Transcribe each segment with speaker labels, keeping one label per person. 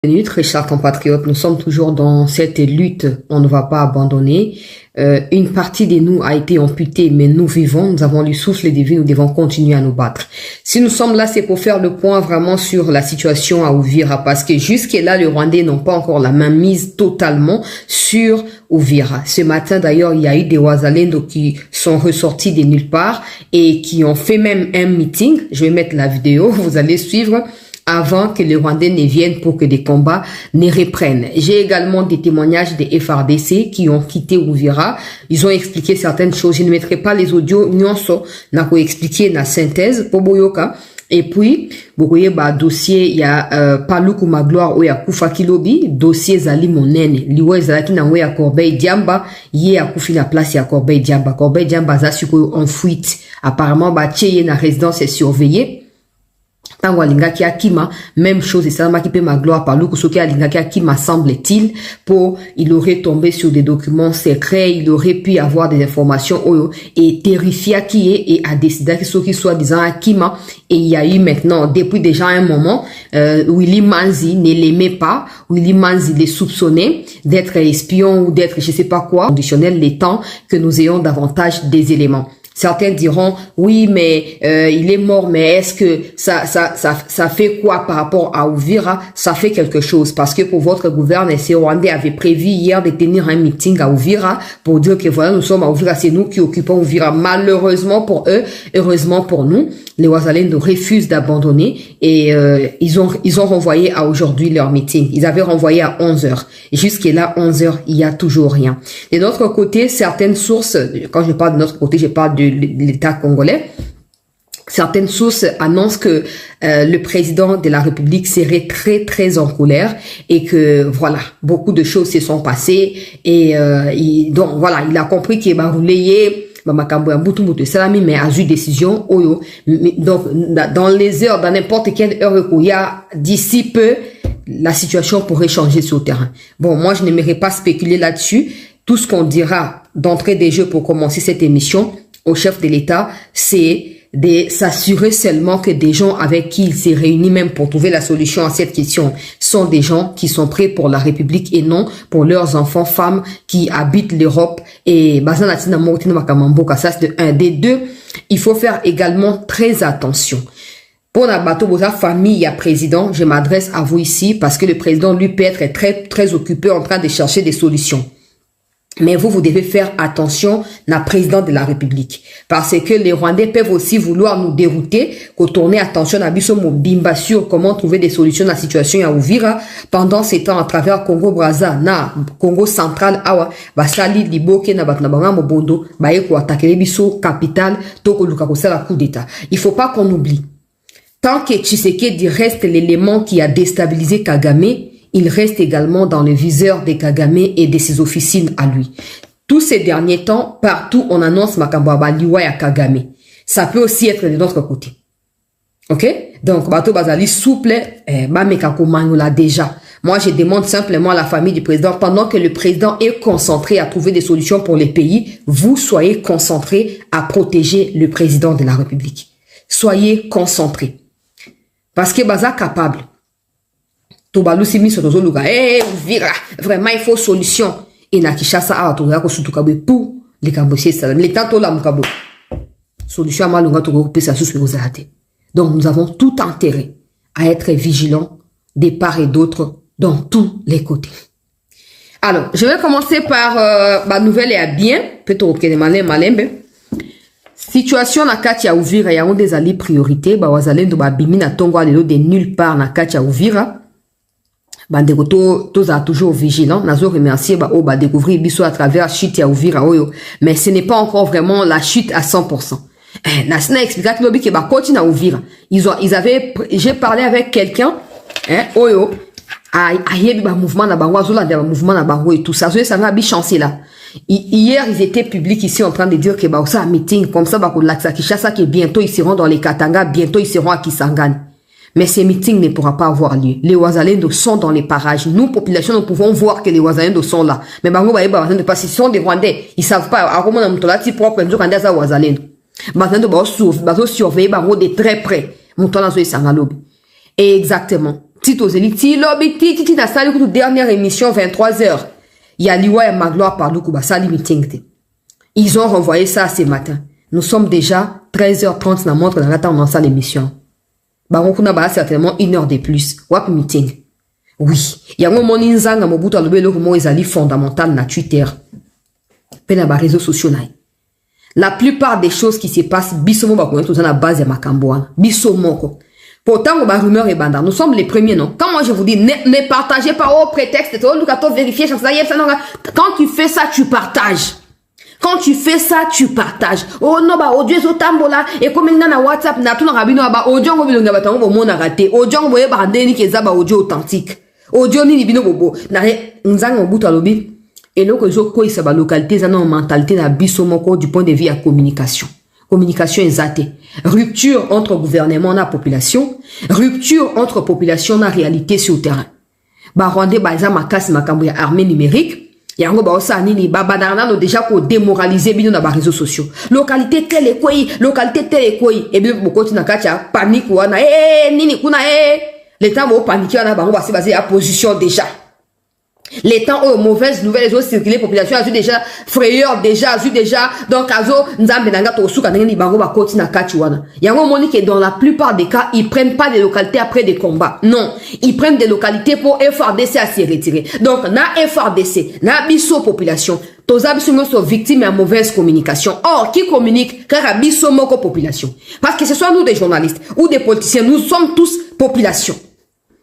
Speaker 1: Très chers compatriotes, nous sommes toujours dans cette lutte, on ne va pas abandonner. Une partie de nous a été amputée, mais nous vivons, nous avons le souffle de vie, nous devons continuer à nous battre. Si nous sommes là, c'est pour faire le point vraiment sur la situation à Uvira, parce que jusque-là, les Rwandais n'ont pas encore la main mise totalement sur Uvira. Ce matin, d'ailleurs, il y a eu des Wazalendo qui sont ressortis de nulle part et qui ont fait même un meeting. Je vais mettre la vidéo, vous allez suivre, avant que les Rwandais ne viennent pour que des combats ne reprennent. J'ai également des témoignages des FRDC qui ont quitté Uvira. Ils ont expliqué certaines choses. Je ne mettrai pas les audios, nyonso, n'a pas expliqué la synthèse, pour Boyoka. Et puis, vous voyez, dossier, il y a, Paluku Magloire, où il y a Koufa Kilobi, dossier Zali Monene, liwe Zalaki na ya Corbeil Diamba, yé a Koufi la place ya Corbeil Diamba. Corbeil Diamba, Zasuko en fuite. Apparemment, tcheye na résidence est surveillée. Tango alingaki akima, même chose, et ça m'a qui peut ma gloire par l'oukou, soki alingaki akima, semble-t-il, il aurait tombé sur des documents secrets, il aurait pu avoir des informations, et terrifié qui est, et a décidé que ce qui soit disant akima, et il y a eu maintenant, depuis déjà un moment, Willy Manzi ne l'aimait pas, Willy Manzi les soupçonnait d'être espion ou d'être je sais pas quoi, conditionnel les temps que nous ayons davantage des éléments. Certains diront, oui, mais il est mort, mais est-ce que ça fait quoi par rapport à Uvira? Ça fait quelque chose, parce que pour votre gouvernement, ces Rwandais avaient prévu hier de tenir un meeting à Uvira pour dire que voilà, nous sommes à Uvira, c'est nous qui occupons Uvira. Malheureusement pour eux, heureusement pour nous, les Wazalendo refusent d'abandonner et ils ont renvoyé à aujourd'hui leur meeting. Ils avaient renvoyé à 11h. Et jusqu'à là, 11h, il y a toujours rien. De notre côté, certaines sources, quand je parle de notre côté, je parle de l'État congolais. Certaines sources annoncent que le président de la République serait très très en colère et que voilà, beaucoup de choses se sont passées et donc voilà, il a compris qu'il va rouler mais a eu décision donc dans les heures, dans n'importe quelle heure qu'il y a d'ici peu, la situation pourrait changer sur le terrain. Bon, moi je n'aimerais pas spéculer là-dessus. Tout ce qu'on dira d'entrée des jeux pour commencer cette émission au chef de l'État, c'est de s'assurer seulement que des gens avec qui il s'est réuni même pour trouver la solution à cette question sont des gens qui sont prêts pour la République et non pour leurs enfants, femmes qui habitent l'Europe. Et ça c'est de un. Des deux, il faut faire également très attention. Pour la bateau, pour sa famille, à président, je m'adresse à vous ici parce que le président, lui, peut être très, très occupé en train de chercher des solutions. Mais vous devez faire attention na président de la République. Parce que les Rwandais peuvent aussi vouloir nous dérouter, qu'on tourne attention à Bisso Mobimba sur comment trouver des solutions à la situation à Uvira. Pendant ces temps, à travers Congo-Brazza, na Congo central, awa, basali, liboke, na batnabanga, mobondo, baye ko attaquer Bisso, capitale, toko luka ko la coup d'état. Il faut pas qu'on oublie. Tant que Tshisekedi reste l'élément qui a déstabilisé Kagame, il reste également dans le viseur de Kagame et de ses officines à lui. Tous ces derniers temps, partout on annonce Makambaba Liwa ya Kagame. Ça peut aussi être de notre côté. Ok? Donc, Bato Bazali, souple, Bamekako Manoula déjà. Moi, je demande simplement à la famille du président, pendant que le président est concentré à trouver des solutions pour les pays, vous soyez concentrés à protéger le président de la République. Soyez concentrés. Parce que Baza capable. Tobalou simi sur nos lugar. Uvira. Vraiment, il faut solution. Et na Kishasa a to yako sutukabe pour les Cambodgiens salam. Les tanto la mukabo. Solution malunga to grouper ça sous les arrêter. Donc nous avons tout intérêt à être vigilants des part et d'autre dans tous les côtés. Alors, je vais commencer par ma nouvelle et à bien. Peut-être que malembe. Situation na kati ya Uvira ya onde zali priorité ba wazalendo ba bimina tongo alelo de nulle part na kati ya Uvira. Bandeko to za toujours vigilant. Nazo remercier ba o ba découvrir biso à travers chute ya Uvira oyo. Mais ce n'est pas encore vraiment la chute à 100%. Nasina expliqué que lobi ke ba koti na Uvira. J'ai parlé avec quelqu'un, oyo, ayebi ba mouvement na bango azola de ba mouvement na bango et tout ça. Ça va bi chancer là. Hier, ils étaient publics ici en train de dire que bah ça un meeting comme ça bah qu'on l'axe à Kinshasa que bientôt ils seront dans les Katanga, bientôt ils seront à Kisangani. Mais ces meetings ne pourra pas avoir lieu. Les Wazalendo sont dans les parages. Nous, population, nous pouvons voir que les Wazalendo sont là. Mais bango ba yeba Wazalendo parce qu'ils sont des Rwandais. Ils savent pas à comment on mtola ti propre nous Rwandais za Wazalendo. Wazalendo ba surveiller bango de très près. Mutona zo isangalobi. Et exactement. Tito Zeli, ti lobby, ti na sali kutu dernière émission 23h. Yaliwa et Magloire par nous kuba sali meeting. Ils ont renvoyé ça ce matin. Nous sommes déjà 13h30 na montre dans la temps dans l'émission. Baron kuna ba certainement 1 heure de plus. Wap meeting. Oui, il y a un moment nzanga mobutu alobe le mo ezali fondamental na Twitter. Pe na ba réseaux sociaux na. La plupart des choses qui se passent bisomo ba connaître dans la base ya makambo. Bisomoko. Pourtant, on va rumeur et bandar. Nous sommes les premiers, non? Quand moi je vous dis, ne partagez pas au prétexte, vérifier, quand tu fais ça, tu partages. Quand tu fais ça, tu partages. Oh non, bah, audio zo tambola, et comme il y a na WhatsApp, na tout na rabino, bah, audio, on va ba tango, mon a raté. Audio, on va ba ndeni keza ba audio authentique. Audio ni bino bobo. Na re, nzang obuto alobi. Et là, que zo ko isa ba localité, zana mentalité na bisomoko du point de vue à communication. Communication exatée. Rupture entre gouvernement et la population. Rupture entre population et la réalité sur le terrain. Rwanda, baza makas makambo ya armée numérique. Yango ba osa nini ba banana no déjà ko démoraliser bino na ba réseaux sociaux. Localité telle et quoi, localité telle et quoi. Et bien beaucoup na kacha panique wana nini kuna les temps vont paniquer wana bango ba se baser à position déjà. Les temps aux mauvaises nouvelles, les autres circuler, population a vu déjà frayeur, déjà, donc azo, nzambe nanga to suka nanga ni bango ba koti na kachiwana. Yango moni que dans la plupart des cas, ils prennent pas des localités après des combats. Non. Ils prennent des localités pour FRDC à s'y retirer. Donc, na FRDC, na biso population, toza biso sont victimes à mauvaise communication. Or, qui communique, car à biso moko population. Parce que ce soit nous des journalistes ou des politiciens, nous sommes tous population.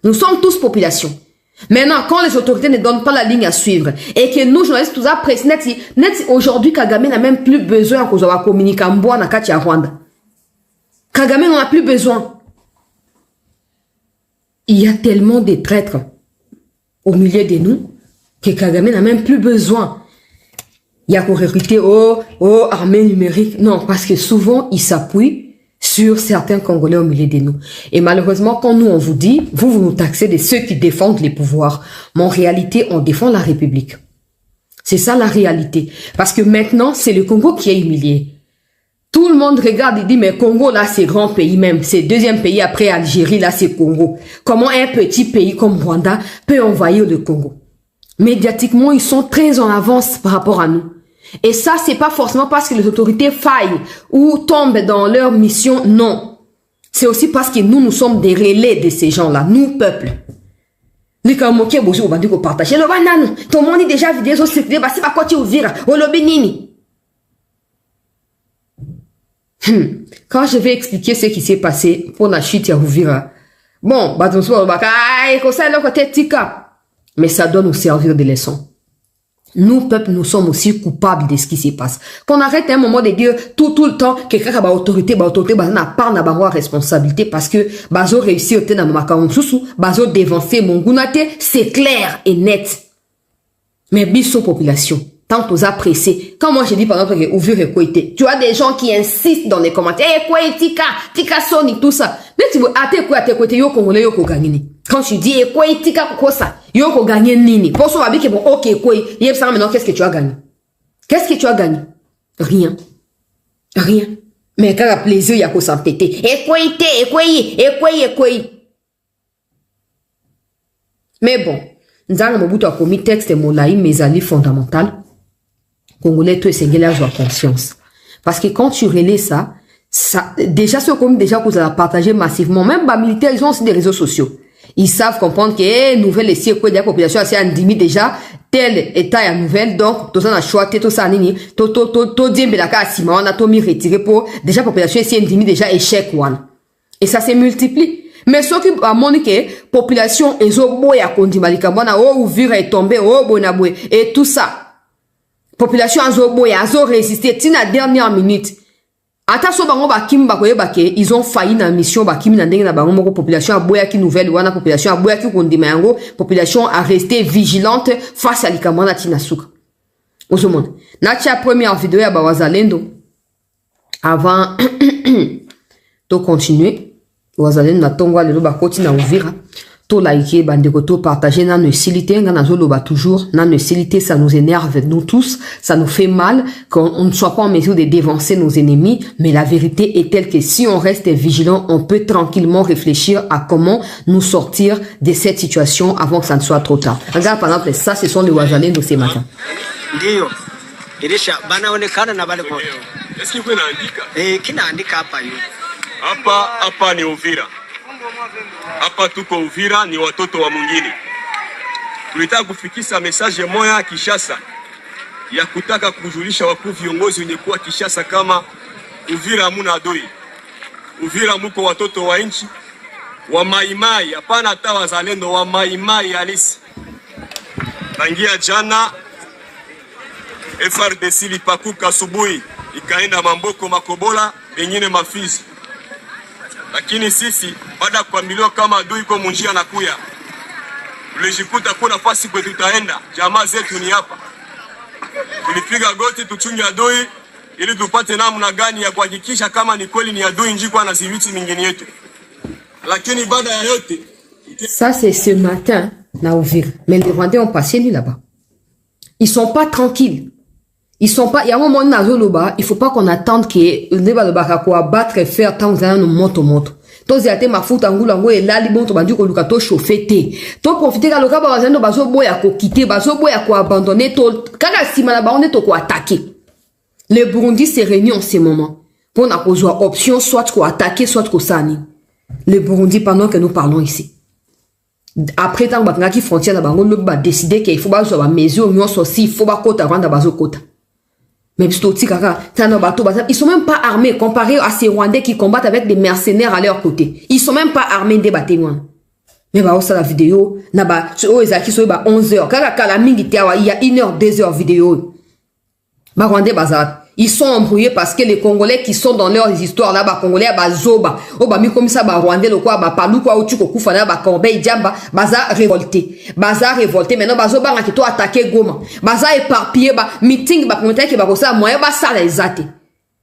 Speaker 1: Nous sommes tous population. Maintenant, quand les autorités ne donnent pas la ligne à suivre et que nous, journalistes, tous après, net, aujourd'hui, Kagame n'a même plus besoin qu'on soit communiqué en bois dans Katia Rwanda. Kagame n'en a plus besoin. Il y a tellement de traîtres au milieu de nous que Kagame n'a même plus besoin. Il y a qu'on recruter armée numérique. Non, parce que souvent, il s'appuie sur certains Congolais au milieu de nous. Et malheureusement, quand nous, on vous dit, vous nous taxez de ceux qui défendent les pouvoirs. Mais en réalité, on défend la République. C'est ça la réalité. Parce que maintenant, c'est le Congo qui est humilié. Tout le monde regarde et dit, mais Congo, là, c'est grand pays même. C'est deuxième pays après Algérie, là, c'est Congo. Comment un petit pays comme Rwanda peut envahir le Congo? Médiatiquement, ils sont très en avance par rapport à nous. Et ça, c'est pas forcément parce que les autorités faillent ou tombent dans leur mission, non. C'est aussi parce que nous sommes des relais de ces gens-là, nous, peuple. Les Kamoké, vous avez dit que partagez le banane. Tout le monde est déjà vidéo circulé, bah c'est pas quoi tu ouvres, au lobby nini. Quand je vais expliquer ce qui s'est passé pour la chute à Ouvira, bon, bah, on se voit, bah, ça, le côté tika. Mais ça doit nous servir de leçon. Nous, peuple, nous sommes aussi coupables de ce qui se passe. Qu'on arrête un moment de dire tout le temps que quelqu'un a autorité, n'a pas na responsabilité parce que bazo réussi au na makamu susu, bazo dévancer mon gunate, c'est clair et net. Mais biso population, tant aux appréciés. Quand moi je dis par exemple que ouvrir et koité, tu as des gens qui insistent dans les commentaires, quoi tika soni tout ça. Mais tu veux ate koité yo congolais yo ko gagner. Quand tu dis quoi tika kosa, yo ko gagner nini. Pour ça va que bon OK quoi, yeb ça maintenant qu'est-ce que tu as gagné? Qu'est-ce que tu as gagné? Rien. Rien. Mais quand la plaisir y a ko s'entêter. Quoi. Mais bon, nzanga mobutu a commis texte molai mezali fondamental. Congolais tout est avoir conscience. Parce que quand tu relais ça, déjà ceux comme déjà que vous allez partager massivement, même les militaires, ils ont aussi des réseaux sociaux. Ils savent comprendre que nouvelle ici quoi de la population assez endémie déjà tel état ya nouvelle donc tout ça na choix tout ça nini to diembela ka sima on a to mi retirer pour déjà population ici endémie déjà échec one. Et ça se multiplie. Mais ce qui a montré que population ezo boya kondimalika bona Uvira est tombé bonabwe et tout ça. Population azo boya azo résister tina dernière minute. Ata so bango ba kimba koyeba ke ils ont failli na mission ba kimi na ndenge na bango moko population a boya ki nouvelle wana population a boya ki kondima yango population a resté vigilante face à likamana tina suka. Ozomona. Na tia première vidéo ya ba wazalendo avant to continuer wazalendo na tongwa lelo ba koti na Uvira to liker, bandeko, to partager, na ne silité, na zoloba toujours, na ne silité, ça nous énerve, nous tous, ça nous fait mal, qu'on ne soit pas en mesure de dévancer nos ennemis, mais la vérité est telle que si on reste vigilant, on peut tranquillement réfléchir à comment nous sortir de cette situation avant que ça ne soit trop tard. Regarde, par exemple, ça, ce sont les Wazalendo de ces matins.
Speaker 2: Est-ce qu'il peut naandika? Kinaandika hapa hiyo. Hapa ni Uvira. Hapa tuko Uvira, ni watoto wa mwingine. Tulitaka kufikisha message moja Kishasa ya kutaka kujulisha wakuu viongozi wenye kuwa Kishasa kama Uvira hamuna adui. Uvira muko watoto wa nchi wa maimai, hapana hata wazalendo, wa maimai halisi. Tangia jana FRDC lipakuka asubuhi ikaenda Mamboko, Makobola, pengine Mafizi. Lakini sisi baada kuambiliwa kama adui kwa munjia na kuya, tulijikuta kuna nafasi kwetu tutaenda, jamaa zetu ni hapa. Tulipiga goti tuchunge adui ili tupate namna gani ya kuhakikisha kama ni kweli ni adui njiko na ziviti mingine yetu. Lakini baada ya yote,
Speaker 1: ça c'est ce matin na Uvira. Mais les Rwandais ont passé nuit là-bas. Ils sont pas tranquilles. Ils sont pas, il y a un moment dans il faut pas qu'on attende que le débat de Bakako battre et faire tant que nous monte. Tous y a été ma faute en goulango et là, les bons bandu ko lukato chauffé te. To profiter ka loka ba zendo bazo boya ko quitter, bazo boya ko abandonner to. Kaka sima na ba on est to ko attaquer. Le Burundi s'est réuni en ce moment pour na kozwa option soit ko attaquer soit ko sani. Le Burundi pendant que nous parlons ici. Après tant que qui frontière na bango le ba décider qu'il faut ba zo ba mesure union aussi, il faut ba kota rwanda bazo kota. Mais ils sont même pas armés comparé à ces Rwandais qui combattent avec des mercenaires à leur côté. Ils sont même pas armés des bâtiments. Mais bah, ça la vidéo, na ba, oh, ils sont 11h. Il y a 1h, 2h vidéo. Bah, Rwandais bazar. Ils sont embrouillés parce que les Congolais qui sont dans leurs histoires là, bah, Congolais, bah, zoba. Oh, bah, mi comme ça, bah, Rwandais, le quoi, bah, palou, quoi, ou tu ko koufana, bah, Corbeil, Diamba, bazar révolté. Bazar révolté. Maintenant, bah, zoba, qui toi attaqué Goma. Bazar éparpillé, bah, meeting, bah, pour que bah, ça, moyen, bah, ça, les athées.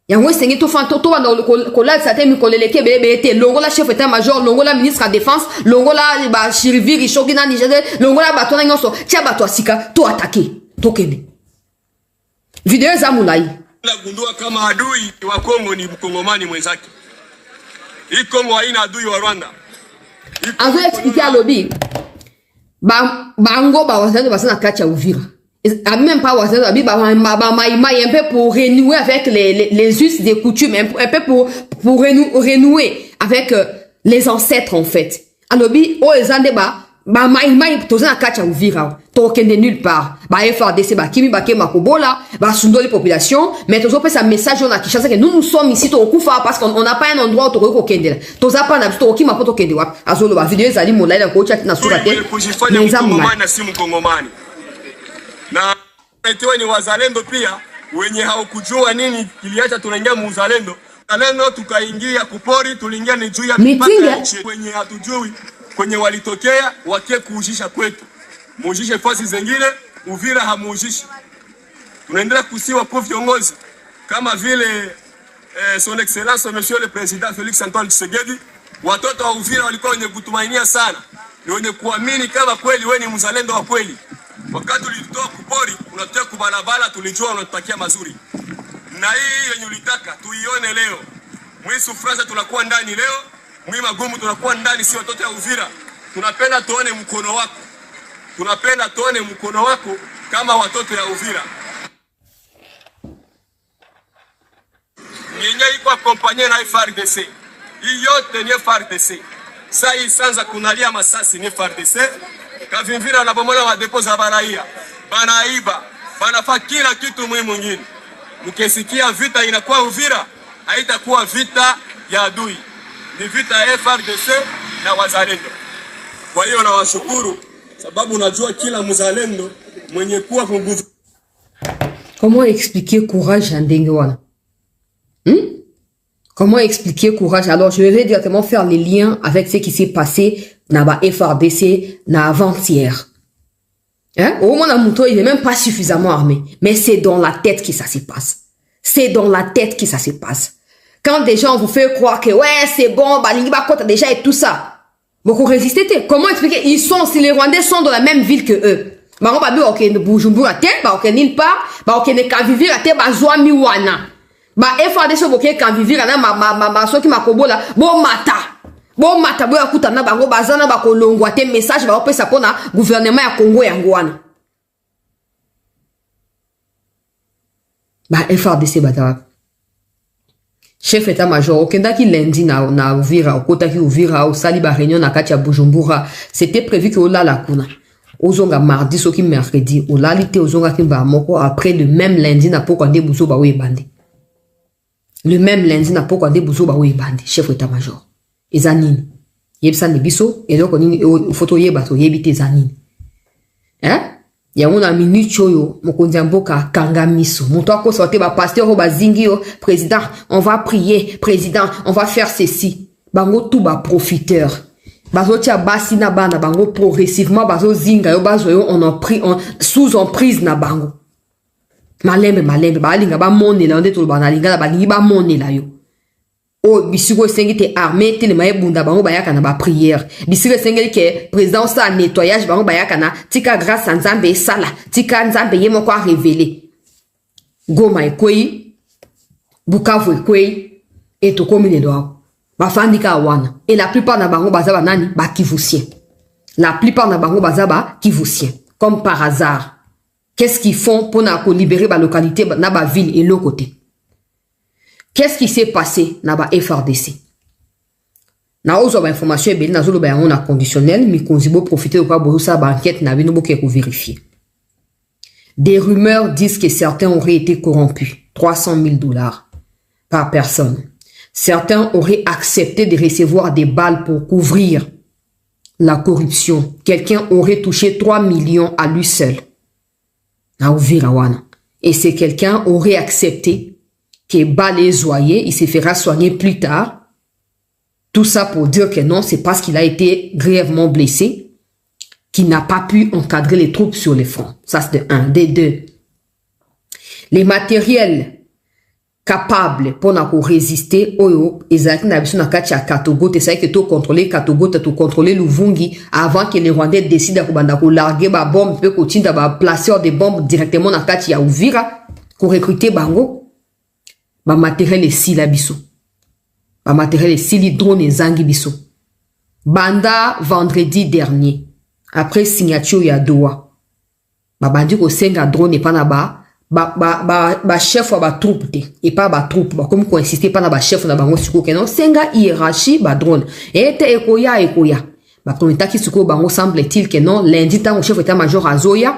Speaker 1: Yango sengi to fan to dans le collage ça t'es mi koleleke bébé longo la chef état-major longo la ministre à défense longo la ba chirivi richogina nigéria longo la bato na nyonso tia bato asika to attaquer to kene vidéo za mulai
Speaker 2: la gundua kama adui wa Kongo ni mkongomani mwenzake. Hii Kongo haina adui wa Rwanda.
Speaker 1: Anzo expliquer à lobby bango ba wazendo basana kacha Uvira. Même pas un peu pour renouer avec les us des coutumes, un peu pour renouer avec les ancêtres en fait. Alors oh ezande maïmaï tozana kacha Uvira token de nulle part. FRDC kimi bake makobola sundo les populations mais tozo pe sa message on a Kinshasa que nous sommes ici to kufa parce qu'on n'a pas un endroit où to ko kendela. Toza pa na to ki mapoto kende wa azolo ba vidéo ezali molai na ko chat na surate.
Speaker 2: Mkongomani si mkongomani. Na etiwe ni wazalendo pia wenye haukujua nini kiliacha tunaingia muzalendo. Zalendo tukaingia kupori tuliingia ni juu ya mipaka wenye hatujui kwenye walitokea wakie kuujisha kwetu. Muujishe fasi zingine Uvira hamuujishi. Tunaendelea kusiwa kwa viongozi kama vile son excellence monsieur le président Félix Antoine Tshisekedi. Watoto wa Uvira walikuwa wenye kutumainia sana. Ni wenye kuamini kama kweli wewe ni mzalendo wa kweli. Wakati ulitoa kupori, unatoka kubalabala tulijua unatutakia mazuri. Na hii yenye ulitaka tuione leo. Mwisu Fransa tunakuwa ndani leo, mwi magumu tunakuwa ndani si watoto ya Uvira. Tunapenda tuone mkono wako. Tunapenda tuone mkono wako kama watoto ya Uvira. Yenye iko akompanye na FRDC. Hii yote ni FRDC. Sasa hii sanza kunalia masasi ni FRDC. Kavimvira na bomola wa depo za baraia. Banaiba, banafaa kila kitu muhimu mwingine. Mkisikia vita inakuwa Uvira, haitakuwa vita ya adui. Ni vita ya FRDC na wazalendo. Kwa hiyo nawashukuru sababu najua kila mzalendo mwenye kuwa nguvu.
Speaker 1: Comment expliquer courage ndenge wana? Comment expliquer courage? Alors, je vais directement faire les liens avec ce qui s'est passé dans la FRDC na avant-hier. Hein? Au moins, Mouto, il est même pas suffisamment armé. Mais c'est dans la tête que ça se passe. C'est dans la tête que ça se passe. Quand des gens vous font croire que, ouais, c'est bon, Balingi Bakota déjà et tout ça. Beaucoup résister. Comment expliquer? Ils sont, si les Rwandais sont dans la même ville que eux. Bango babi ok ne Bujumbura te, ba ok nulle part, ba ok ne Kavivira te, ba zwa miwana. Ba FARDC boke Kavivira na ma soki makobola, bo mata bo yakuta na bango bazana ba kolongwa te message ba opesa pona gouvernement ya Congo yango wana. Ba FARDC bata. Chef état-major okendaki lundi na Uvira, okotaki Uvira, osali ba réunion na kati ya Bujumbura. C'était prévu que olala kuna. Ozonga mardi soki mercredi olalite ozonga kimba moko après le même lundi na poko ande buzo ba webande. Le même lundi na poko ande buzo ba webande chef état-major. Ezanini. Yebsa ne biso eloko nini photo yeba to yebite ezanini. Ya una minute choyo mokonzi mboka kanga miso. Moto akosa te ba pasteur o bazingi yo président on va prier président on va faire ceci. Bango tout ba profiteur. Bazo tia basi na bana bango progressivement bazo zinga yo bazo yo sous emprise na bango. Malembe ba linga ba monela onde to bana linga ba lingi ba monela yo. O bisiko sengi te armée te le maye bunda bango bayaka na ba prière. Bisiko sengi ke président sa nettoyage bango bayaka na tika grâce à Nzambe sala, tika Nzambe ye moko révéler. Goma ekoi, Bukavu ekoi et to komine doa. Bafandika wana. Et la plupart na bango bazaba nani ba kivusien. La plupart na bango bazaba kivusien. Comme par hasard. Qu'est-ce qu'ils font pour na libérer ba localité na ba ville et l'autre côté? Qu'est-ce qui s'est passé na ba FARDC? Na ozo ba information ebeli na zolo ba yango na conditionnel mi konzibo profiter de quoi bosa ba enquête na bino boke ko vérifier. Des rumeurs disent que certains auraient été corrompus. $300,000 par personne. Certains auraient accepté de recevoir des balles pour couvrir la corruption. Quelqu'un aurait touché 3 millions à lui seul. Et c'est quelqu'un aurait accepté que balles soigné, il se fera soigner plus tard. Tout ça pour dire que non, c'est parce qu'il a été grièvement blessé qu'il n'a pas pu encadrer les troupes sur les fronts. Ça, c'est de 1. De 2. Les matériels capable pour na résister oyo ezaki na biso na kati ya Katogo te sai que to contrôler Katogo to contrôler Luvungi avant que les Rwandais décident ko banda ko larguer ba bombe pe ko tinda ba placer des bombes directement na kati ya Uvira ko recruter bango ba matériel si la biso ba matériel si li drone zangi biso banda vendredi dernier après signature ya Doha ba bandi ko senga drone pa na ba chef wa ba troupe te et pas ba troupe ba comme ko insister pas na ba chef na bango siko kenon senga hiérarchie ba drone et te ekoya ba komita ki siko bango semble-t-il que non lundi tant chef état-major azoya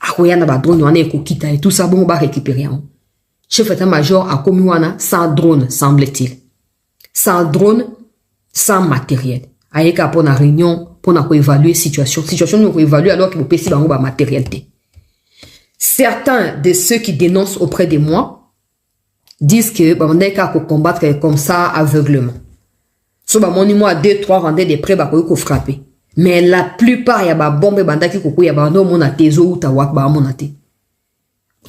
Speaker 1: akoya na ba drone wana ekokita et tout ça bon ba récupérer hein. Chef état-major a komi wana sans drone semble-t-il sans drone sans matériel ayeka pour na réunion pour na ko évaluer situation nous ko évaluer alors que vous pesi bango ba matériel te. Certains de ceux qui dénoncent auprès de moi disent que on est qu'à combattre comme ça aveuglement. So ba moni moi 2-3 rendez des prêts ba ko frapper. Mais la plupart ya ba bombe bandaki ko ya ba no mona tezo uta wak ba mona te.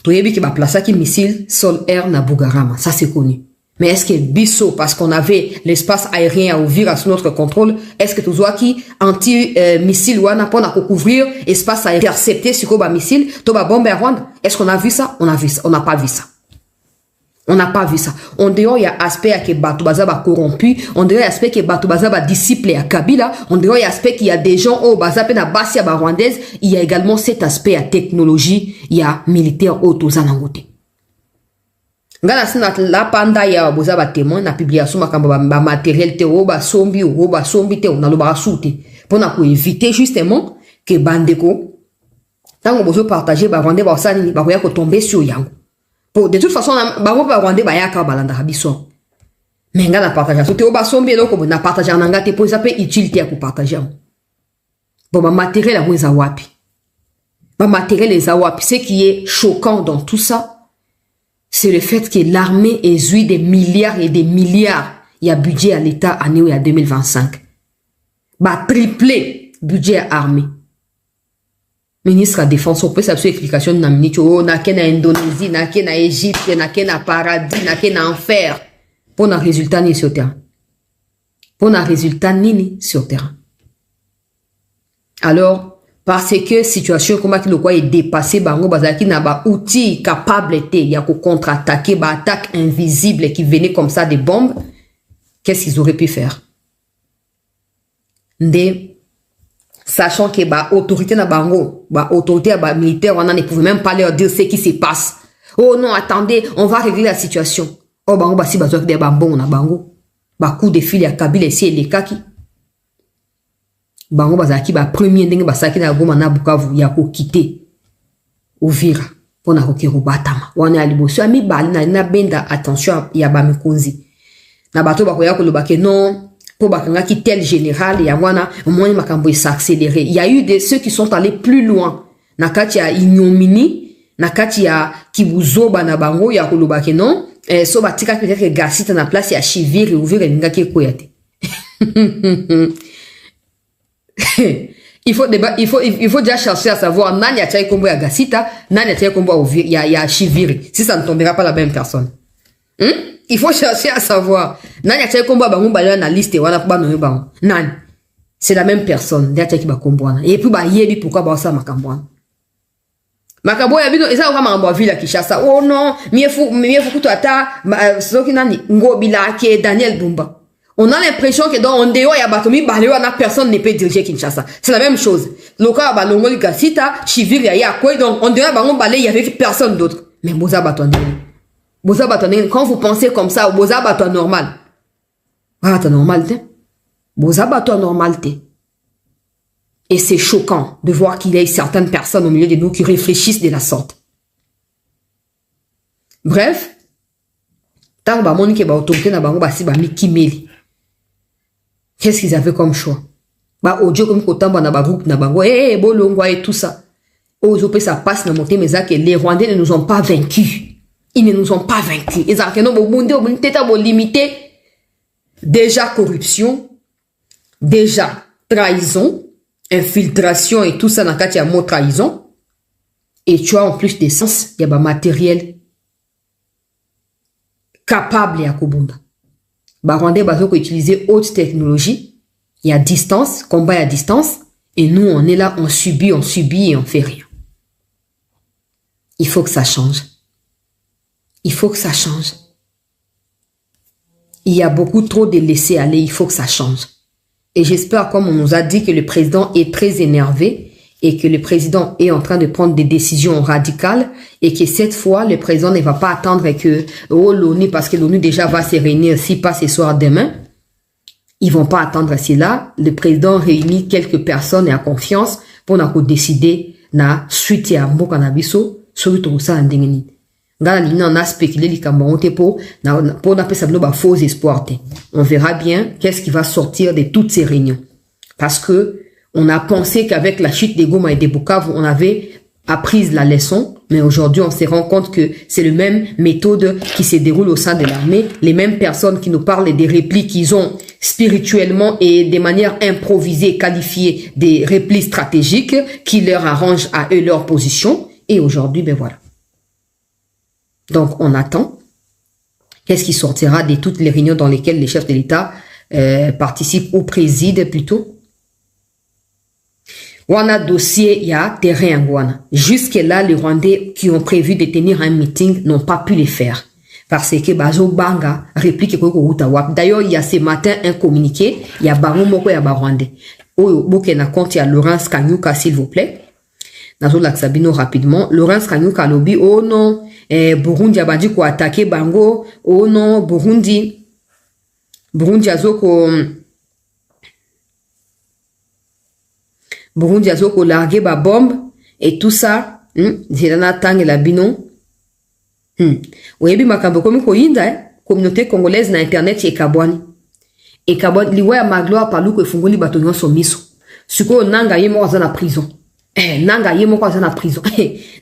Speaker 1: To yebi ki ba plaça ki missile sol air na Bugarama, ça c'est connu. Mais est-ce que biso parce qu'on avait l'espace aérien à ouvrir sous notre contrôle, est-ce que tout qui anti missile wana pour na couvrir espace aérien intercepter sur ba missile to ba bombe à Rwanda? Est-ce qu'on a vu ça? On a vu ça, on n'a pas vu ça. On n'a pas vu ça. On dehors il y a aspect que Bato Bazaba corrompu, on dehors il y a aspect que Bato Bazaba disciple à Kabila, on dehors il y a aspect qu'il y a des gens au Bazapa na Basia ba rwandaise, il y a également cet aspect à technologie, il y a militaire auto zanangote. Ngana sina la panda ya boza ba témoin na publication makamba ba matériel te oba sombi te na loba soute pour na ko éviter justement que bandeko tango bozo partager ba rwandais ba sani ba ko tomber sur yango. Pour de toute façon ba ko ba rwandais ba yaka balanda biso. Mais ngana partager soute oba sombi eloko na partager na ngate pour ça peut utilité à ko partager. Bon ba matériel a mweza wapi. Ba matériel les wapi, ce qui est choquant dans tout ça c'est le fait que l'armée exuit des milliards et des milliards. Il y a budget à l'État à 2025. Bah, triplé budget à armée. Ministre de la Défense, on peut s'absorber explication de Naminicho. Oh, n'a qu'en Indonésie, n'a qu'en Égypte, n'a qu'en paradis, n'a qu'en enfer. Pour un résultat ni sur terrain. Pour un résultat ni sur terrain. Alors, parce que situation comme qui le quoi est dépassé, bango bazaki n'a pas outil capable était, il y a qu'au contre-attaquer, bah attaque invisible qui venait comme ça des bombes. Qu'est-ce qu'ils auraient pu faire? Sachant que bah autorité na bango, bah autorité bah militaire, on ne pouvait même pas leur dire ce qui se passe. Oh non, attendez, on va régler la situation. Oh bango bah si bah des bambons na bango, bah coup de fil ya Kabila ici et les kaki. Bango bazaki ba premier ndenge basaki na goma na Bukavu ya ko quitter Uvira pona ko kirubatama wana aliboso ami bali na benda attention ya ba mikonzi na bato ba ko ya ko lobake non po bakanga ki tel général ya wana omoni makambo s'accélérer. Il y a eu de ceux qui sont allés plus loin na kati ya Inyomini na kati ya Kibuzoba na bango ya ko lobake non so batika peut-être Gasita na place ya Chiviri Uvira ngaki ko yate. Il faut déjà chercher à savoir nani a tia kombo ya Gasita, nani a tia kombo ya Chiviri. Si ça ne tombera pas la même personne. Il faut chercher à savoir nani a tia kombo ya bango ba na liste wana ba no bango. Nani? C'est la même personne. Dia tia ki ba kombo wana. Et puis ba yebi pourquoi ba ça makambo wana. Makambo ya bino eza ka makambo ya ville ya Kinshasa. Oh non, miefu kuto ata soki nani ngobila ke Daniel Bumba. On a l'impression que dans Ondeo et Abatomi, personne ne peut diriger Kinshasa. C'est la même chose. Le cas à Longo Gasita, Chivir, il y a quoi, donc Ondeo et il y avait personne d'autre. Mais Boza Batouane, quand vous pensez comme ça, Boza Batouane normal. Ah, t'as normalité. Boza Batouane normalité. Et c'est choquant de voir qu'il y ait certaines personnes au milieu de nous qui réfléchissent de la sorte. Bref, tant que Monique ba autorité na bango basi ba mikimeli. Qu'est-ce qu'ils avaient comme choix? Bah, audio comme Kotamba na ba groupe na bango, bolongwa et tout ça. Aujourd'hui, ça passe dans mon thème, que les Rwandais ne nous ont pas vaincus. Ils ne nous ont pas vaincus. Ils ont limité. Déjà corruption, déjà trahison, infiltration et tout ça dans le cas de mot trahison. Et tu as en plus d'essence, il y a un matériel capable à Kobunda. Rwandais bazo utiliser haute technologie, il y a distance, combat à distance, et nous on est là, on subit et on fait rien. Il faut que ça change. Il faut que ça change. Il y a beaucoup trop de laisser aller, il faut que ça change. Et j'espère, comme on nous a dit, que le président est très énervé et que le président est en train de prendre des décisions radicales et que cette fois, le président ne va pas attendre que l'ONU, parce que l'ONU déjà va se réunir, si pas ce soir, demain, ils vont pas attendre cela. Le président réunit quelques personnes et a confiance pour décider na suite à Mboka Nabiso, sur tout ça en dengeni. On a spéculé les Camerounais pour n'appeler ça de faux espoirs. On verra bien qu'est-ce qui va sortir de toutes ces réunions. Parce que on a pensé qu'avec la chute des Goma et des Bukavu, on avait appris la leçon, mais aujourd'hui, on se rend compte que c'est le même méthode qui se déroule au sein de l'armée, les mêmes personnes qui nous parlent des replis qu'ils ont spirituellement et de manière improvisée, qualifiées des replis stratégiques qui leur arrangent à eux leur position. Et aujourd'hui, ben voilà. Donc, on attend. Qu'est-ce qui sortira de toutes les réunions dans lesquelles les chefs de l'État participent ou président plutôt? Wana dossier, il y a terrain Wana. Jusque-là, les Rwandais qui ont prévu de tenir un meeting n'ont pas pu le faire. Parce que Bazo Banga réplique d'ailleurs, il y a ce matin un communiqué, il y a Baron Moko et Rwandais. Oyo Boke na compte, il y a Laurence Kanyuka, s'il vous plaît. Nazo Laksabino rapidement. Laurence Kanyuka lobby, oh non, Burundi a bandi ko attaquer Bango, oh non, Burundi azoko largué ba bombe et tout ça, zilana tang la bino. Oyebi makambo komi ko yinda, communauté congolaise na internet ye kabwani. Et kabwani liwa ya magloire palu ko fungoli bato nyonso miso. Suko nanga yemo za na prison. Nanga yemo kwa za na prison.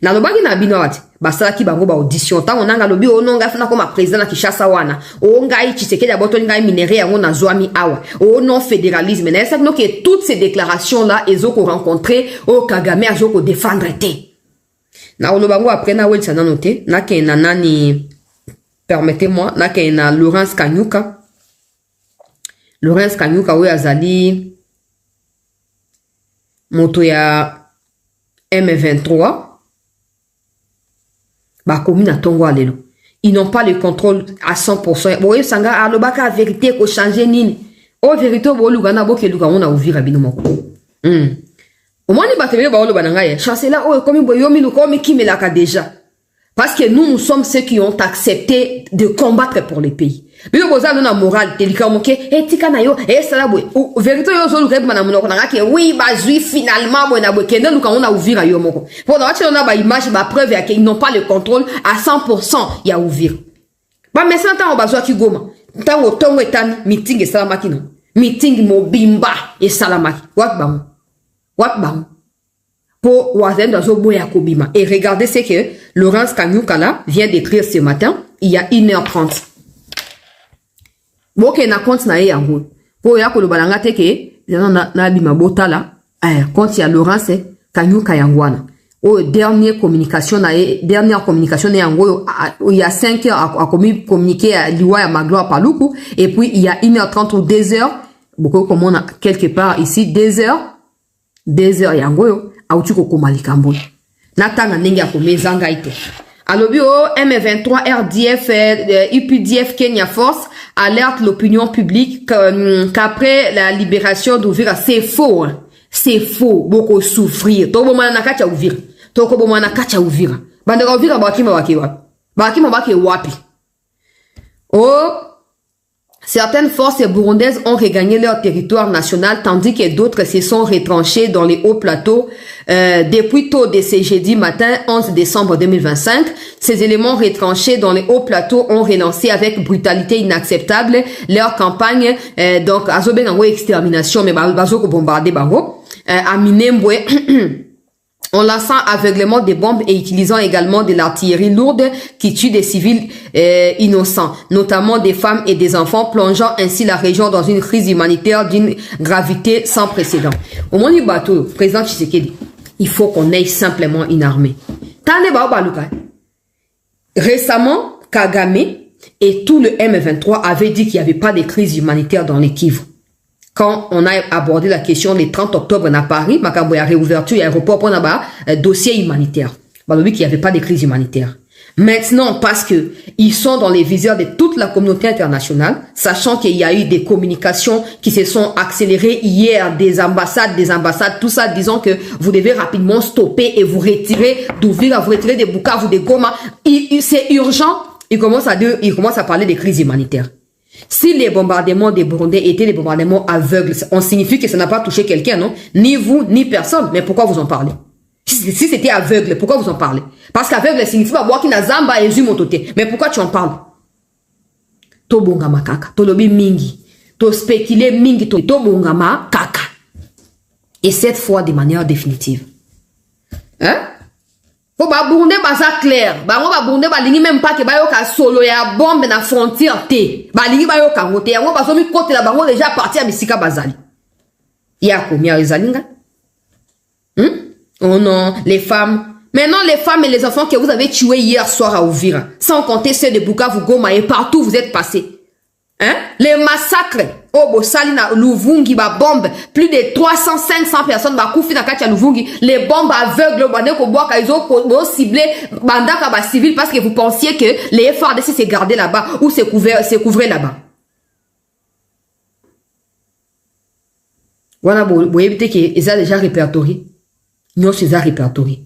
Speaker 1: Na lobaki na bino ati. Basala ki bango ba audition. Tango nanga lobi o nonga funa koma président na Kinshasa wana. O ngai Tshisekedi aboto ngai minéré yango na zwami awa. O non fédéralisme. Na esa que toutes ces déclarations là ezoko rencontrer o Kagame azoko défendre te. Na olobango après na welsa na noté na ke na nani permettez-moi na ke na Laurence Kanyuka. Laurence Kanyuka we azali moto ya M23 ba commune à Tongo alelo. Ils n'ont pas le contrôle à 100%. Boye sanga alobaka vérité ko changer nini. O vérité bo lugana bo ke lugana na ouvira bino moko. Au moins ni batebele ba oloba nanga ye. Chancela o comme boyo mi luko mi kimelaka déjà. Parce que nous sommes ceux qui ont accepté de combattre pour le pays. Bino boza na morale telika moke etika na yo e sala boye. O vérité yo zo luka na monoko nanga ke oui ba zui finalement bo na bo kende lukana na ouvira yo moko. Pour na on a ba image ba preuve ya qu'ils n'ont pas le contrôle à 100% ya ouvira. Ba maintenant tant on bazwa ki goma. Tant o tongo etani meeting e salamaki no. Meeting mobimba et salamaki. Wat bam. Pour Wazem zo boya kobima. Et regardez ce que Laurence Kanyukala vient d'écrire ce matin, il y a 1h30. Boke na compte na yango. Pour ya ko lo balanga teke, na bima botala, compte ya Laurence Kanyuka yangwana. Au dernière communication na yango, il y a 5 heures à communiquer à Liwa ya Magloire Paluku, et puis il y a 1h30 ou 2 heures, beaucoup comme on a quelque part ici, 2 heures yango, autu ko komalikambo. Natanga ninga ko mezanga ito. Alobi o M23 RDF UPDF Kenya Force alerte l'opinion publique qu'après la libération d'Uvira, c'est faux. Hein. C'est faux. Beaucoup souffrir. Toko bomana na kacha Uvira. Toko bomana kacha Uvira. Bandera Uvira bakima wakiwa. Bakima bake wapi. Oh, certaines forces burundaises ont regagné leur territoire national tandis que d'autres se sont retranchées dans les hauts plateaux depuis tôt de ce jeudi matin 11 décembre 2025. Ces éléments retranchés dans les hauts plateaux ont relancé avec brutalité inacceptable leur campagne donc azobenango extermination mais bazoko bombarder bango à Minembwe en lançant aveuglement des bombes et utilisant également de l'artillerie lourde qui tue des civils innocents, notamment des femmes et des enfants, plongeant ainsi la région dans une crise humanitaire d'une gravité sans précédent. Au moment du bateau, président Tshisekedi, il faut qu'on ait simplement une armée. Récemment, Kagame et tout le M23 avaient dit qu'il n'y avait pas de crise humanitaire dans les Kivu. Quand on a abordé la question le 30 octobre à Paris, Makambo a réouverture l'aéroport pour un dossier humanitaire. Balobi qu'il n'y avait pas de crise humanitaire. Maintenant, parce que ils sont dans les viseurs de toute la communauté internationale, sachant qu'il y a eu des communications qui se sont accélérées hier, des ambassades, tout ça, disant que vous devez rapidement stopper et vous retirer d'Uvira, vous retirer des Bukavu, des Goma. C'est urgent. Ils commencent à parler des crises humanitaires. Si les bombardements des Burundais étaient des bombardements aveugles, on signifie que ça n'a pas touché quelqu'un, non? Ni vous, ni personne. Mais pourquoi vous en parlez? Si c'était aveugle, pourquoi vous en parlez? Parce qu'aveugle signifie pas boire qui n'a zamba et zumototé. Mais pourquoi tu en parles? To bongama kaka, to lobi mingi, to spéculer mingi, to bongama kaka. Et cette fois de manière définitive. Hein? Faut ba Burundais baza clair. Ba ngo ba Burundais ba lingi même pas que ba yo ka solo ya bombe na frontière te. Ba lingi ba yo ka ngote. Ya ngo ba somi côté la bango déjà parti à bisika bazali. Ya combien ezalinga? Oh non, les femmes. Maintenant les femmes et les enfants que vous avez tués hier soir à Uvira, sans compter ceux de Bukavu, Goma et partout où vous êtes passés. Hein? Les massacres. Oh, Bossali na Luvungi, ba bombe. Plus de 300-500 personnes, ba koufi na katia Luvungi. Les bombes aveugles, ba neko boaka, ils ont ciblé, bandaka ba civil parce que vous pensiez que les FARDC s'est gardé là-bas ou s'est couvrait là-bas. Voilà, vous voyez peut-être qu'ils ont déjà répertorié. Nous, c'est ça répertorié.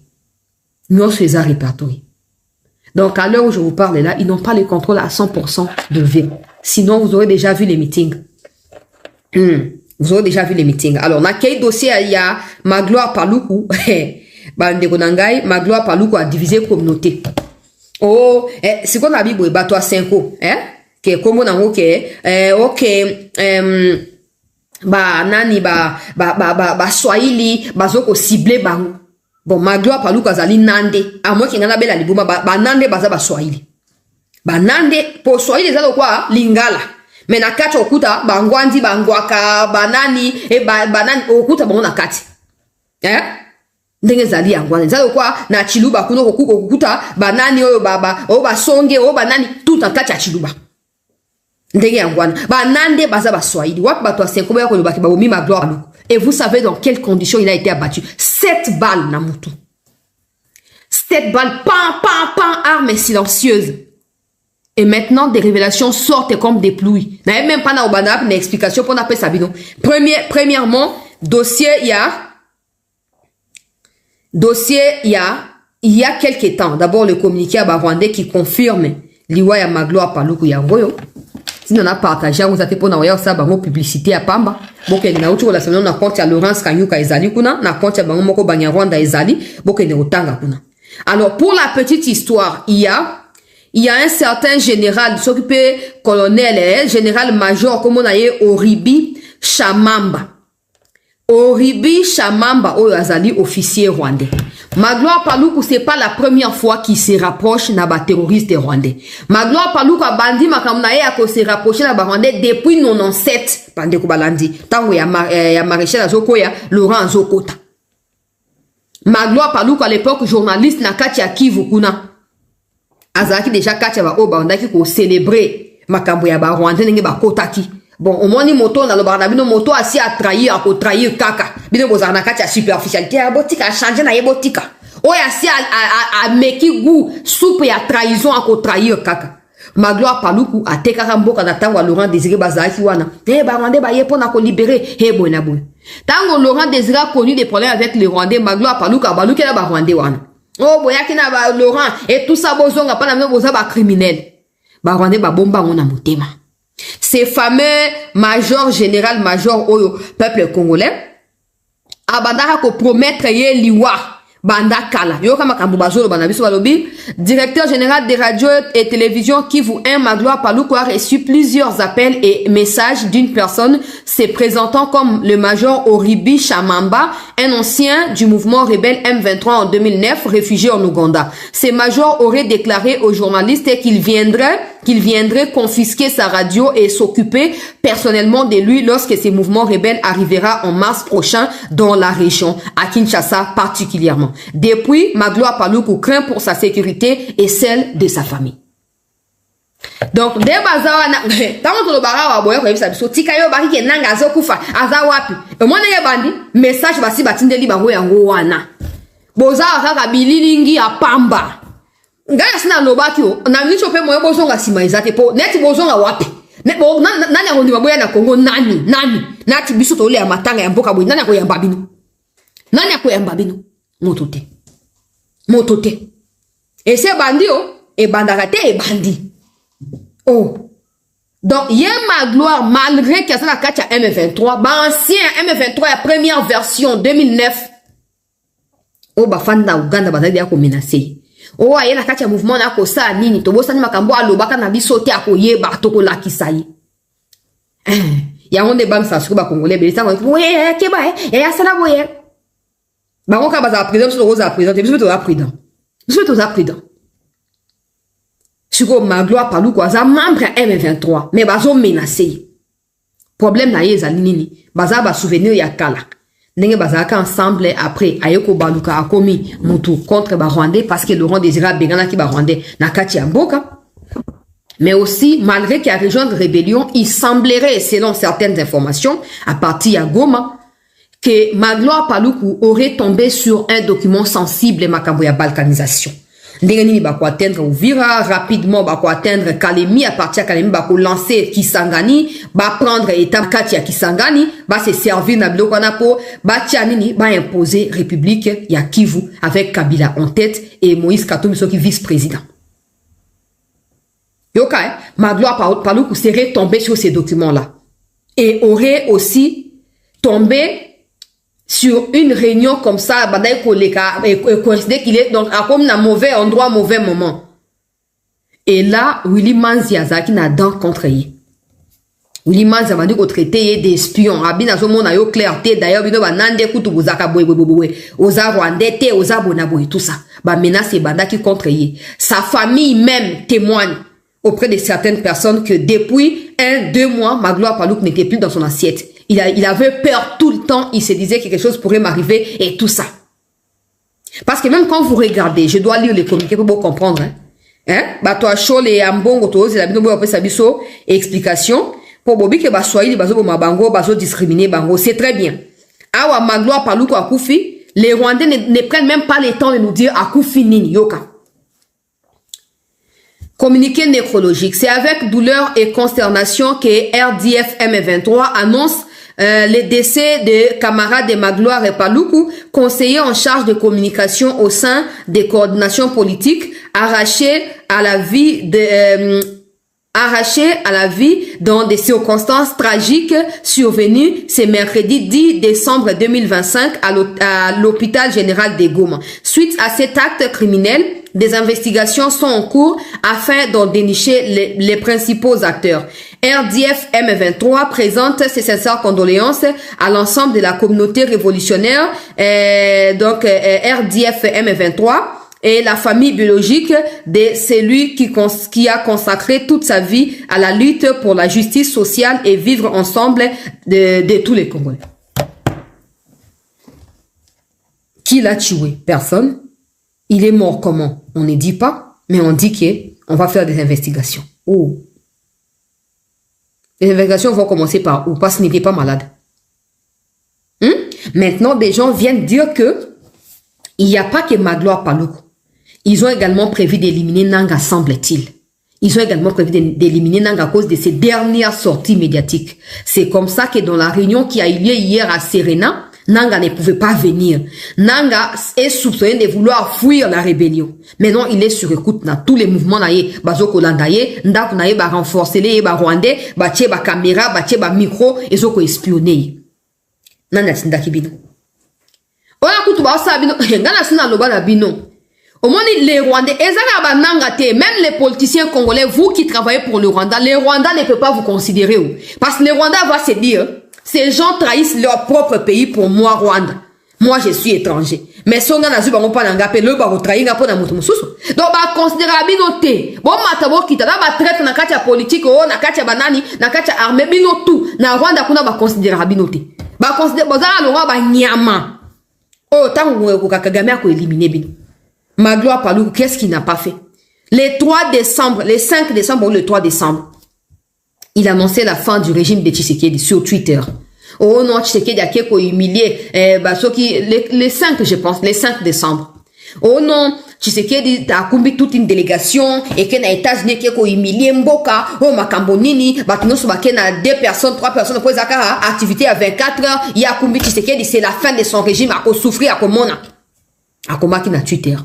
Speaker 1: Donc, à l'heure où je vous parle là, ils n'ont pas le contrôle à 100% de vie. Sinon, vous aurez déjà vu les meetings. Vous aurez déjà vu les meetings. Alors, dans quel dossier il y a Magloire Paluku? Magloire Paluku a divisé la communauté. Oh, c'est quoi la Bible? Bato a 5 ans. Que comme on a ok, nani Swahili, bazoko ciblé bango. Bon, Magloire Paluku azali nande. À moi qui n'en a bela libuma, nande baza Swahili. Nande, pour Swahili, les autres quoi? Lingala. Mais na kati okuta, bangwandi, bangwaka, banani, banani, okuta bango na kati. Ndenge zali angwani. Zalo kwa, na chiluba, kuno okuta, banani, ba songe, banani, tout na kati ya chiluba. Ndenge angwani. Banande baza Swahili. Wapi bato a 5 ans, yako lubaki, babomi Magloire Paluku. Et vous savez dans quelles conditions il a été abattu. 7 balles, Namutu. 7 balles, armes silencieuses. Et maintenant, des révélations sortent comme des pluies. Il n'y a même pas une explication pour appeler Sabino. Premièrement, dossier, il y a quelques temps. D'abord, le communiqué à Barwandais qui confirme l'Iwaya Magloire par Luku Yangoyo. Si on a partagé, vous avez pour n'avoir ça, publicité à Pamba. Bon, il y a une autre relation, on a compte à Laurence Kanyuka Ezali Kuna, on a compte à Bango Banyarwanda Ezali, bon, il y a Otanga Kuna. Alors, pour la petite histoire, il y a un certain général, s'occupé colonel, général-major, comme on a eu Oribi Chamamba. Oribi Chamamba, Azali, officier rwandais. Magloire Paluku, c'est pas la première fois qu'il se rapproche d'aba terroriste rwandais. Magloire Paluku a bandi makamnae a ko se rapprocher d'aba rwandais depuis 97. Pande ko balandi. Tango ya maréchal Azokoya, Laurent Azokota. Magloire Paluku à l'époque journaliste na Katia Kivu kuna. Azaki déjà Katia ba obandaki ko célébrer makambo ya ba rwandais nenge ba kotaki. Bon, au moins, moto, dans le barnabino, moto, assis à trahir kaka. Bino, vous en avez superficialité, à botika, à changer, na botika. Oh, assis à meki goût, soupe et à trahison, à trahir kaka. Magloire Paluku, à tekarambo, quand attend Laurent Désiré Bazaki, wana. Eh, barandé, ba yé, pour na ko libérer, eh, bon, abou. Tant que Laurent Désiré a connu des problèmes avec les Rwandais, Magloire Paluku, à Baluki, na ba Rwandais, wana. Oh, boya, ki na ba Laurent, et tout ça, bozonga, pas na mne, boza, ba criminel. Ba Rwandais, ba bomba, on a motema. Ces fameux général major au peuple congolais, abandaka ko promettre ye liwa banda kala. Yo kama kambubazo bana biso balobi, directeur général des radios et télévisions Kivu 1 Magloire Paluku a reçu plusieurs appels et messages d'une personne se présentant comme le major Oribi Chamamba, un ancien du mouvement rebelle M23 en 2009, réfugié en Ouganda. Ce major aurait déclaré aux journalistes qu'il viendrait confisquer sa radio et s'occuper personnellement de lui lorsque ces mouvements rebelles arrivera en mars prochain dans la région, à Kinshasa particulièrement. Depuis, Magloire Paluku craint pour sa sécurité et celle de sa famille. Donc, des bazawa na, tant que le bara wa boye ko yebisa biso tika yo baki ke nanga azokufa aza wapi. E mwana ye bandi message basi batindeli bango yango wana. Boza kaka bililingi ya pamba. Ngaya sina lobaki o na minicho pe moyo bozonga sima ezate po net bozonga wapi. Net bo nani akondi maboya na Kongo nani nati biso to le ya matanga ya mboka boy nani akoyamba bino. Nani akoyamba bino motote. Et c'est bandi o e bandakate e bandi. Oh. Donc, il y a Magloire, malgré qu'il y a la Katia M23, bah, ancien M23, la première version 2009. Oh, bah, fanda Uganda, bah, ça ko menacé. Oh, il y a la Katia mouvement, na ko sa nini, to bo sa ni makambo alobaka na biso te akoye ba toko la kisayi. Il y a on des banques ça sur ba congolais, mais ça ouais, ke ba et ya sala boye. Bah, on ka ba za président, so za président, biso to za président. Biso to za président. Sur Magloire Paluku aza membre M23 mais bazo menacé problème na yeza nini baza ba souvenir ya kala ndenge bazaka ensemble après ayeko baluka akomi mutu contre ba Rwandais parce que Laurent Désiré Bengana ki ba Rwandais na kati ya mboka. Mais aussi malgré qu'il a rejoint la rébellion, il semblerait selon certaines informations à partir à Goma que Magloire Paluku aurait tombé sur un document sensible makambo ya balkanisation. Ndengeni bako atteindre Uvira, rapidement bako atteindre Kalemi, à partir de Kalemi bako lancer Kisangani, ba prendre état Katia Kisangani, ba se servir na biloko na po, ba tianini, ba imposer République ya Kivu avec Kabila en tête et Moïse Katumbi qui vice-président. Yoka, Magloire Paluku serait tombé sur ces documents-là et aurait aussi tombé sur une réunion comme ça, badaï koleka, et considéré qu'il est donc à comme un mauvais endroit, mauvais moment. Et là, Willy Manzi Azaki n'a dent contre lui. Willy Manzi a dit qu'on traitait d'espions. Abina zo mona yo clarté d'ailleurs bino banande kutu buzaka boy oza Rwandais te oza bonaboy tout ça. Ba menace bandaki contre lui. Sa famille même témoigne auprès de certaines personnes que depuis 1-2 mois, Magloire Paluku n'était plus dans son assiette. Il avait peur tout le temps. Il se disait que quelque chose pourrait m'arriver et tout ça. Parce que même quand vous regardez, je dois lire les communiqués pour comprendre. Bah, toi, chaud, les ambongo, toi, c'est la bino, après ça, biso, explication. Pour Bobby, que bah, soyez, baso, ma bango, baso, discriminer, bango, c'est très bien. Awa Magloire Paluku akufi, les Rwandais ne prennent même pas le temps de nous dire akufi nini yoka. Communiqué nécrologique. C'est avec douleur et consternation que RDF M23 annonce le décès de camarades de Magloire et Paluku, conseiller en charge de communication au sein des coordinations politiques, arrachés à la vie dans des circonstances tragiques survenues ce mercredi 10 décembre 2025 à l'hôpital général de Goma. Suite à cet acte criminel, des investigations sont en cours afin d'en dénicher les principaux acteurs. RDF M23 présente ses sincères condoléances à l'ensemble de la communauté révolutionnaire, RDF M23 et la famille biologique de celui qui a consacré toute sa vie à la lutte pour la justice sociale et vivre ensemble de tous les Congolais. Qui l'a tué? Personne. Il est mort comment? On ne dit pas, mais on dit qu'on va faire des investigations. Oh. Les investigations vont commencer par où? Parce qu'il n'était pas malade. Maintenant, des gens viennent dire que il n'y a pas que Magloire Paluku. Ils ont également prévu d'éliminer Nanga, semble-t-il. Ils ont également prévu d'éliminer Nanga à cause de ses dernières sorties médiatiques. C'est comme ça que dans la réunion qui a eu lieu hier à Serena, Nanga ne pouvait pas venir. Nanga est soupçonné de vouloir fuir la rébellion. Maintenant, il est sur écoute dans tous les mouvements. Bazoko landaye, ndaku naye ba renforcer les ba rwandais, ba tie ba caméra, ba tie ba micro, et zoko espionner. Nanga tindaki bino. Oya kutu ba osa bino, ngana sina loba la bino. Au moins, les Rwandais, même les politiciens congolais, vous qui travaillez pour le Rwanda, les Rwandais ne peuvent pas vous considérer. Parce que les Rwandais vont se dire, ces gens trahissent leur propre pays pour moi, Rwanda. Moi, je suis étranger. Mais si on a pas le baro trahir na pona mutu mususu. Donc, ba considérer binoté. Bon, matabo kita na ba traite na katia politique, na katia banani, na katia armée binotu. Na Rwanda kuna ba considérer binoté. Ba considérer bozala lo ba nyama. Oh, tangu ko Kagame ko éliminer bino. Magloire Paluku, qu'est-ce qu'il n'a pas fait? Le 5 décembre ou le 3 décembre, il annonçait la fin du régime de Tshisekedi sur Twitter. Oh non, Tshisekedi a quelque humilié, les 5, je pense, les 5 décembre. Oh non, Tshisekedi a combi toute une délégation et qu'il y a États-Unis qui a humilié Mboka, oh Makambonini, batino sobaké na 2 personnes, 3 personnes, après Zaka, activité à 24 heures, il y a combi Tshisekedi, c'est la fin de son régime, à souffrir, à Komona. À Komaki na Twitter.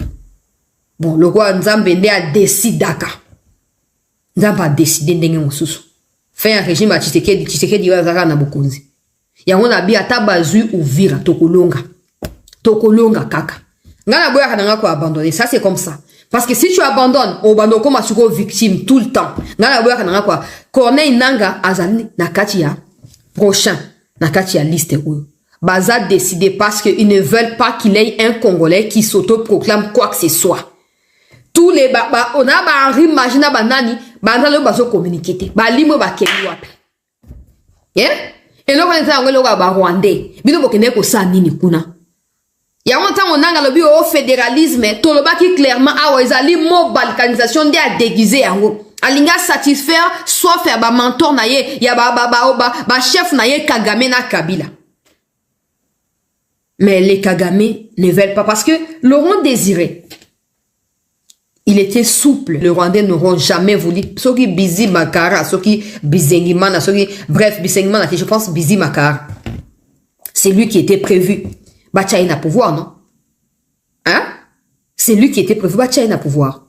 Speaker 1: Bon, le roi Nzambe a décidé Dakar. Nzambe a décidé ndenge mosusu. Faire un régime à Tshisekedi wazaka na bokonzi. Ya ngona bi atabazu uvira tokolonga. Tokolonga kaka. Ngana boya kananga ko abandonner, ça c'est comme ça. Parce que si tu abandonnes, on abandonne comme asuko victime tout le temps. Ngana boya kananga ko Corneille Nanga azali na kati ya prochain na kati ya liste oyo. Baza décidé parce qu'ils ne veulent pas qu'il y ait un Congolais qui s'auto-proclame quoi que ce soit. Tous les on a ba imagina banani, banalo bazo communiquer. Ba limo ba keli wapi. Yeah? Et là on est en ngelo ba Rwandais. Bino bokene ko sa nini kuna. Ya on tant on anga lobi au fédéralisme, to loba ki clairement awa ezali mo balkanisation de a déguiser yango. Alinga satisfaire soit faire ba mentor na ye, ya ba chef na ye Kagame na Kabila. Mais les Kagame ne veulent pas parce que Laurent Désiré, il était souple. Les Rwandais n'auront jamais voulu. Ceux qui Bizi Makara, ceux qui Bizengimana, bref, Bizengimana, je pense Bizi Makara. C'est lui qui était prévu. Bachaï n'a pouvoir, non? Hein? C'est lui qui était prévu. Bachaï n'a pouvoir.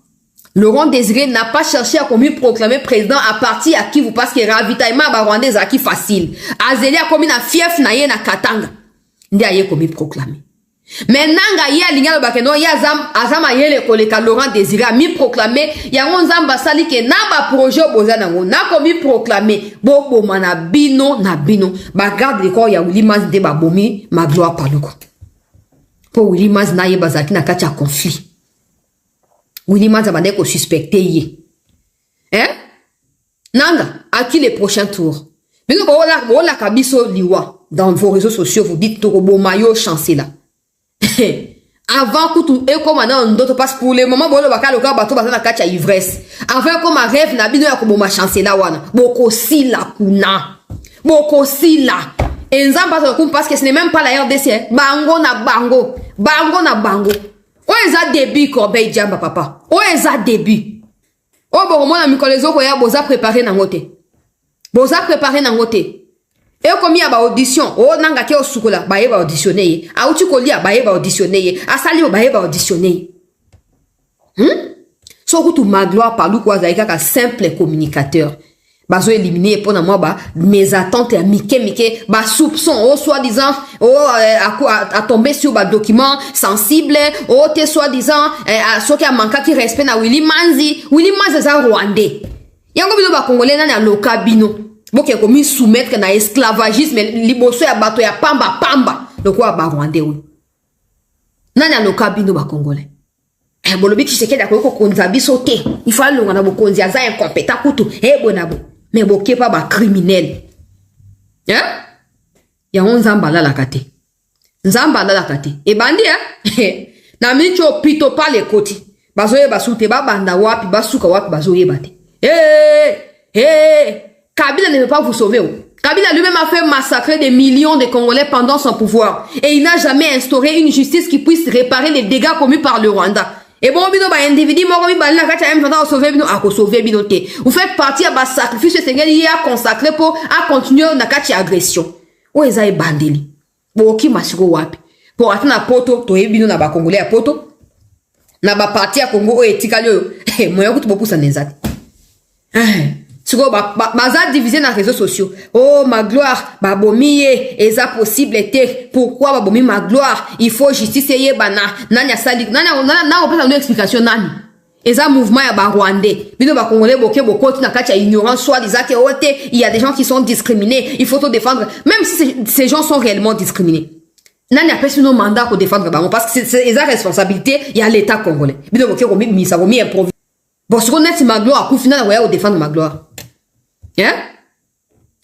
Speaker 1: Laurent Désiré n'a pas cherché à commis proclamer président à partir à qui vous parce que ravitaillement à Rwandais à qui facile. Azeli a commis na fief na ye na Katanga. Ndi a ye commis proclamer. Mais nanga ya lingalo bakeno ya azama yele koleka Laurent Désiré a mis proclamer ya nzamba sali ke na ba projet bozana ngo na komi proclamer bobo mana bino na bino ba garde le corps ya Willimas de babomi Magloire Paluku pour Willimas na ye bazaki na kati ya conflit Willimas abande ko suspecté ye hein nanga à qui les prochains tours bino bola kabiso liwa dans vos réseaux sociaux vous dites to bomayo chancela avant que tout et comme on d'autres passe pour le moment bon le bakalo ka bato bazana kacha ivresse avant comme rêve na bino ya ko boma chancela wana boko sila kuna boko sila Et nzamba to parce que ce n'est même pas la RDC. Bango na bango. Bango na bango. O eza début Corbeil Diamba papa. O eza début. O bon mona mikolezo ko ya boza préparer na ngote. Boza préparer na ngote. Et comme il y a ba audition, o nanga ke o sukola, ba ye ba auditionner. A uti kolia ba ye ba auditionner. Asali ba ye ba auditionner. So kutu Magloire parlou kwa zaika ka simple communicateur. Bazo éliminer pour moi ba mes attentes à mike ba soupçon soi-disant à tomber sur ba document sensible te soi-disant à ce qui a manqué qui respect na Willy Manzi za rwandais yango bino ba congolais na loka bino boke komi soumettre na esclavagisme liboso ya bato ya pamba lokwa ba rwandais oui na loka bino ba congolais bolobi Tshisekedi akoko konza biso te il faut longa na bokonzi aza incompétent kutu bonabo mais boke pas ba criminel hein ya nzamba la kate nzamba la kate e bandi na micho pito pa le koti bazoye basute ba banda wapi basuka wapi bazoye bate Kabila ne peut pas vous sauver. Kabila lui-même a fait massacrer des millions de Congolais pendant son pouvoir et il n'a jamais instauré une justice qui puisse réparer les dégâts commis par le Rwanda. Et bon, bino ba individu moko mi ba la kata M va sauver bino a ko sauver bino te. Vous faites partie à ba sacrifice Seigneur il a consacré pour à continuer na kati agression. O eza e bandeli. Bo ki masiko wapi. Pour atana poto to e bino na ba Congolais a poto. Na ba parti a Congo o etikali yo. Moya kutu bopusa nenzati. Siko baza divisé dans les réseaux sociaux. Oh Magloire, babomiye, eza possible te. Pourquoi babomi Magloire? Il faut justice ye bana. Nanya sali, nanya on peut une explication nani. Eza mouvement ya ba Rwandais. Bino ba Congolais boke boko na kati ya ignorance soit disant que ote, il y a des gens qui sont discriminés, il faut te défendre même si ces gens sont réellement discriminés. Nanya pesi no mandat pour défendre bango parce que c'est eza responsabilité, il y a l'état congolais. Bino boke komi mi ça vomi improviser. Bon, ce qu'on est, c'est Magloire. Pour final, on va défendre Magloire. Hein?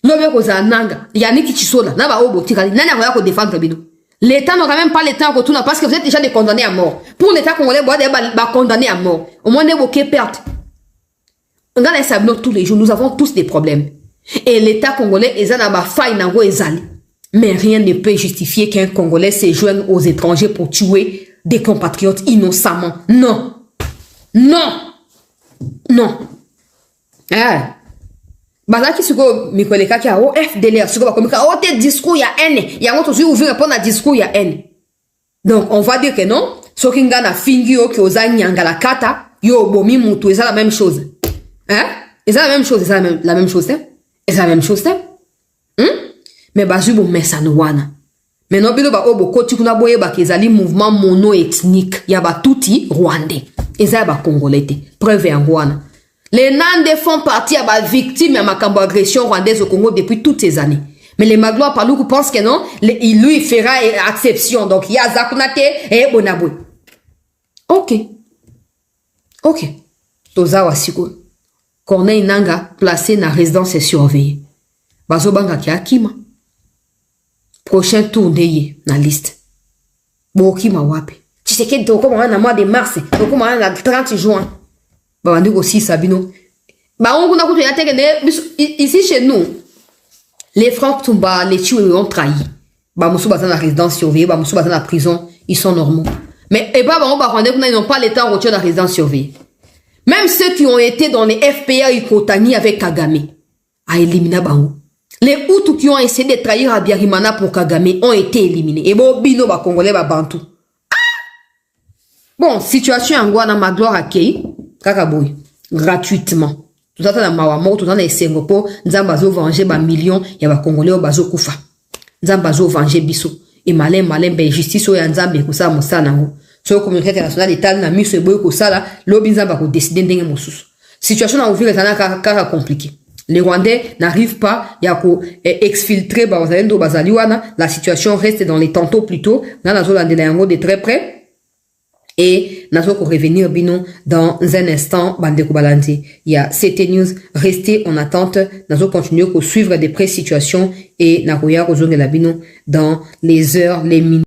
Speaker 1: L'objet qu'on a nanga. Yannick Chisola. N'a pas au tirali. N'a rien à défendre bino. L'État n'aura même pas le temps de retourner parce que vous êtes déjà des condamnés à mort. Pour l'État congolais, vous êtes condamnés à mort. Au moins, vous êtes perte. Dans les sablons tous les jours, nous avons tous des problèmes. Et l'État congolais, ils ont faille nango ezali. Mais rien ne peut justifier qu'un Congolais se joigne aux étrangers pour tuer des compatriotes innocemment. Non. Non. Non. Bazaki suko mikoleka ki a o FDLR suko bakomika o te discours ya haine ya ngoto zu ouvrir répondre à discours ya haine. Donc on va dire que non, soki ngana fingi o ki oza nyanga la kata yo bomi mutu eza la même chose. Hein? Eza la même chose, eza la même chose, hein? Eza la même chose, hein? Mais bazu bo mesano wana. Mais no bilo ba obo koti kuna boye ba kezali mouvement mono-ethnique ya ba tuti rwandais. Eza ba congolais te. Preuve en wana. Les Nandais font partie à la victime à ma agression rwandaise au Congo depuis toutes ces années. Mais les Magloire Paloukou pensent que non, il lui fera exception. Donc il y a Zakunate et Bonabou. Ok. Ok. Toza Wasiko. Corneille Nanga placé dans la résidence et surveillé. Bazo Banga ki Akima. Prochain tour d'eye dans la liste. Bokima Wapi. Tu sais qu'il toko na mois de mars, toko na 30 juin. Bah, on aussi Sabino. Bah, on a ici chez nous, les Francs Tumba, les Tchoué ont trahi. Bah, Moussou Bazan la résidence surveillée, bah, Moussou Bazan la prison, ils sont normaux. Mais, et bah, ils n'ont pas l'état en retour de la résidence surveillée. Même ceux qui ont été dans les FPA et Kotani avec Kagame, a éliminé Bango. Les Hutus qui ont essayé de trahir Abiyarimana pour Kagame ont été éliminés. Et bon, Bino, bah, Congolais, bah, Bantou. Ah! Bon, situation en Guana, Magloire à Kei. Kakaboui, gratuitement. Tout ça dans ma mort, tout ça dans les Singapour, Nzambazo venger ba millions, ya ba Congolais au bazo kufa. Nzambazo venger biso. Et malin, ben justice au Nzambe kusa mosa nango. Sur la communauté internationale d'État, na miso eboy kusala, l'obi Nzamba ko décider ndenge mosusu. Situation na ouvrir les kaka compliqué. Les Rwandais n'arrivent pas, ya ko exfiltrer ba ozalendo bazaliwana, la situation reste dans les tantôt plutôt, na nazo landela yango de très près. Et nous allons revenir bino dans un instant. Bandeko Balandi, il y a CT News. Restez en attente. Nous allons continuer à suivre des pré-situations et nous allons la bino dans les heures, les minutes.